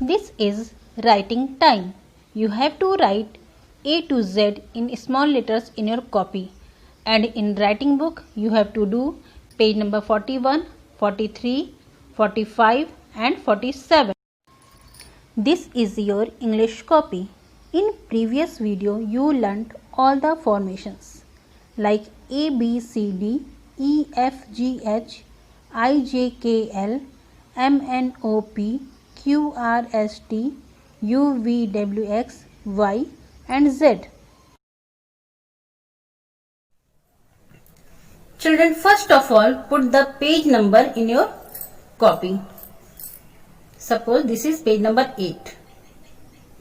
This is writing time. You have to write A to Z in small letters in your copy, and in writing book you have to do page number 41, 43, 45 and 47. This is your English copy. In previous video you learnt all the formations like A, B, C, D, E, F, G, H, I, J, K, L, M, N, O, P, Q, R, S, T, U, V, W, X, Y and Z. Children, first of all put the page number in your copy. Suppose this is page number 8.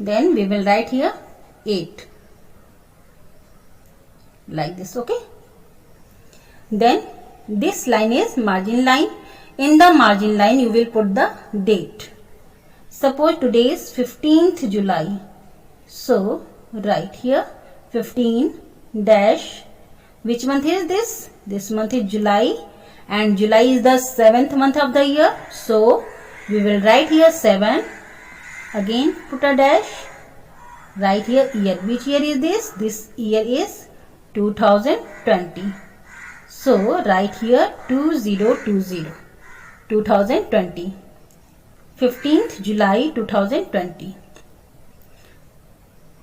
Then we will write here 8 like this, okay? Then this line is margin line. In the margin line you will put the date. Suppose today is 15th July. So write here 15 dash. Which month is this? This month is July, and July is the 7th month of the year. So we will write here 7. Again put a dash. Write here year. Which year is this? This year is 2020. So write here 2020. 2020. 15th July 2020.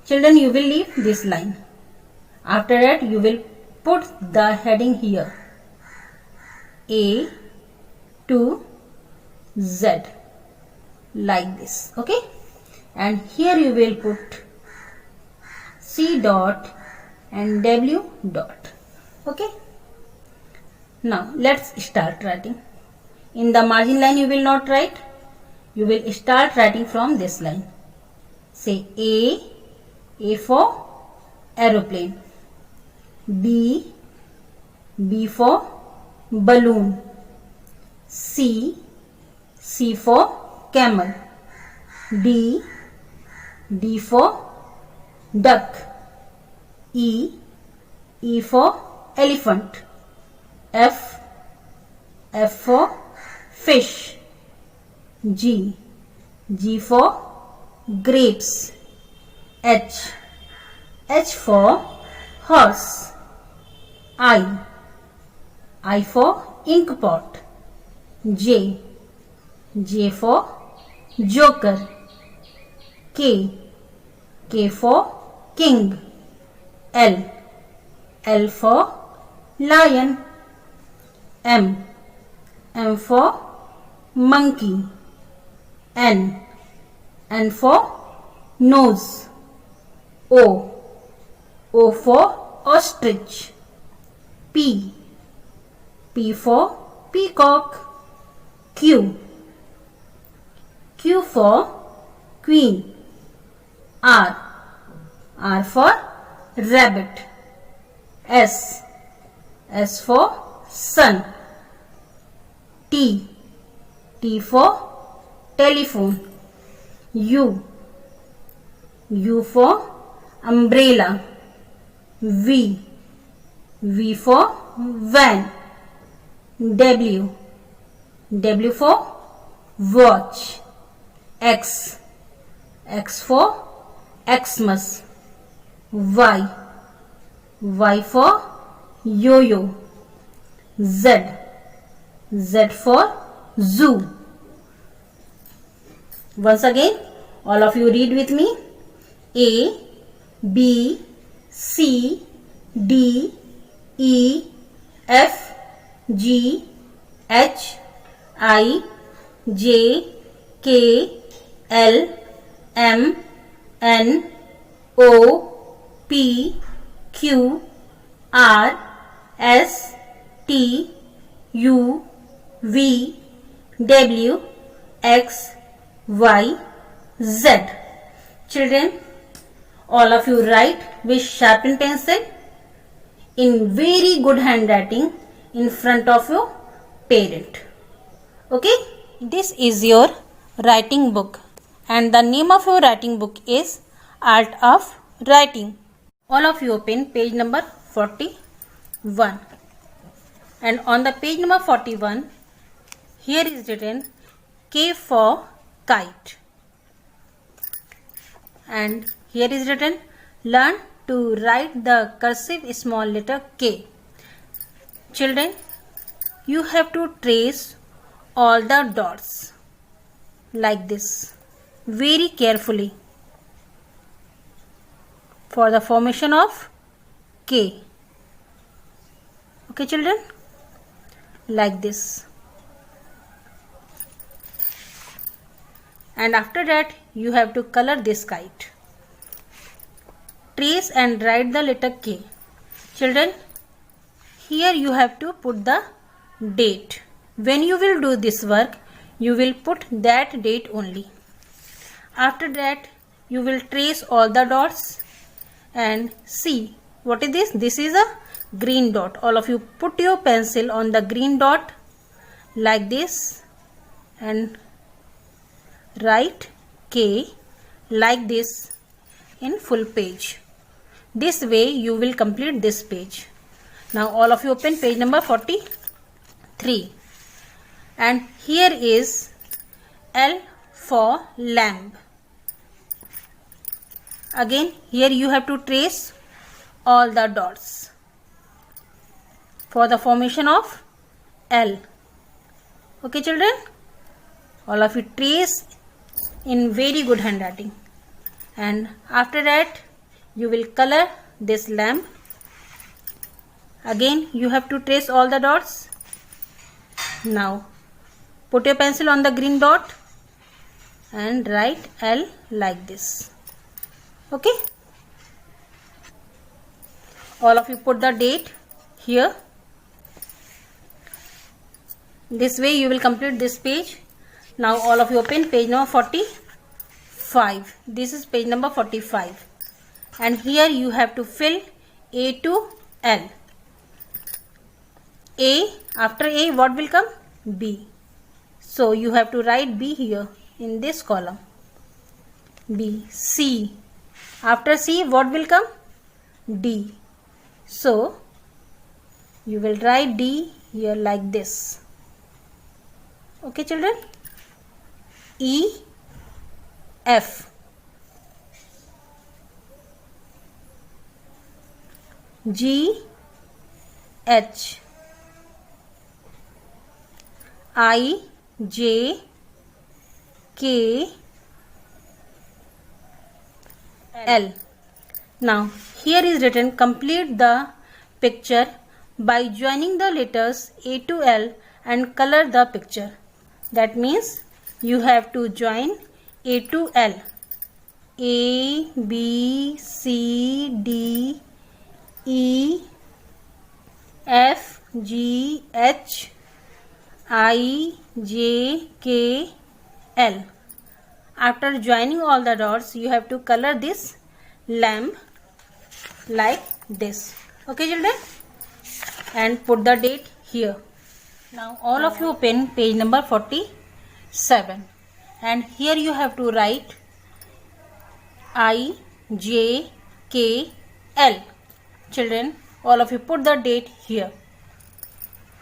Children, you will leave this line. After that you will put the heading here. A to Z like this, okay? And here you will put C dot and W dot, okay? Now let's start writing. In the margin line you will not write. You will start writing from this line. Say A for aeroplane, B for balloon, C for camel, D for duck, E for elephant, F for fish, G for grapes, H for horse, I for ink pot, J for joker, K for king, L for lion, M for monkey, N for nose, O for ostrich, P for peacock, Q for queen, R for rabbit, S for sun, T for telephone, U for umbrella, V for van, W for watch, X for Xmas, Y for yo-yo, Z for zoo. Once again, all of you read with me. A, B, C, D, E, F, G, H, I, J, K, L, M, N, O, P, Q, R, S, T, U, V, W, X, Y, Z. Children, all of you write with sharpened pencil in very good handwriting in front of your parent. Okay? This is your writing book, and the name of your writing book is Art of Writing. All of you open page number 41, and on the page number 41 here is written K for kite, and here is written, learn to write the cursive small letter K. Children, you have to trace all the dots like this very carefully for the formation of K. Okay children, like this. And after that you have to color this kite. Trace and write the letter K. Children, here you have to put the date. When you will do this work, you will put that date only. After that you will trace all the dots and see what is this. This is a green dot. All of you put your pencil on the green dot like this and write K like this in full page. This way you will complete this page. Now all of you open page number 43 and here is L for lamb. Again here you have to trace all the dots for the formation of L. Okay children, all of you trace in very good handwriting, and after that you will color this lamb. Again you have to trace all the dots. Now put your pencil on the green dot and write L like this. Okay, all of you put the date here. This way you will complete this page. Now all of you open page number 45. This is page number 45 and here you have to fill A to L. A, after A what will come? B. So you have to write B here in this column. B. C, after C what will come? D. So you will write D here like this. Okay children, E, F, G, H, I, J, K, L. Now here is written, complete the picture by joining the letters A to L and color the picture. That means you have to join A to L. A, B, C, D, E, F, G, H, I, J, K, L. After joining all the dots, you have to color this lamb like this. Okay children, and put the date here. Now all of you open page number 47 and here you have to write I, J, K, L. Children, all of you put the date here.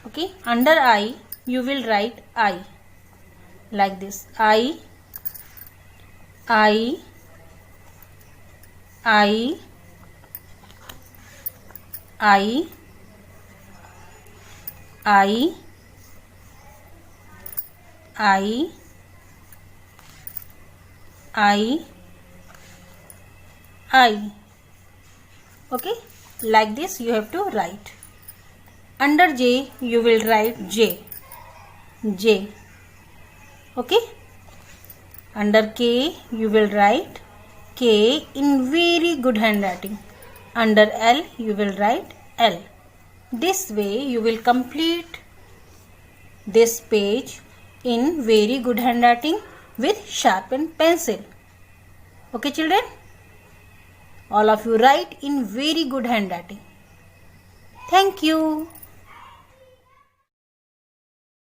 Okay, under I you will write I like this. I, I, I, I, I, I, I. Okay, like this you have to write. Under J you will write J, J. Okay, under K you will write K in very good handwriting. Under L you will write L. This way you will complete this page in very good handwriting with sharpened pencil. Okay children, all of you write in very good handwriting. Thank you.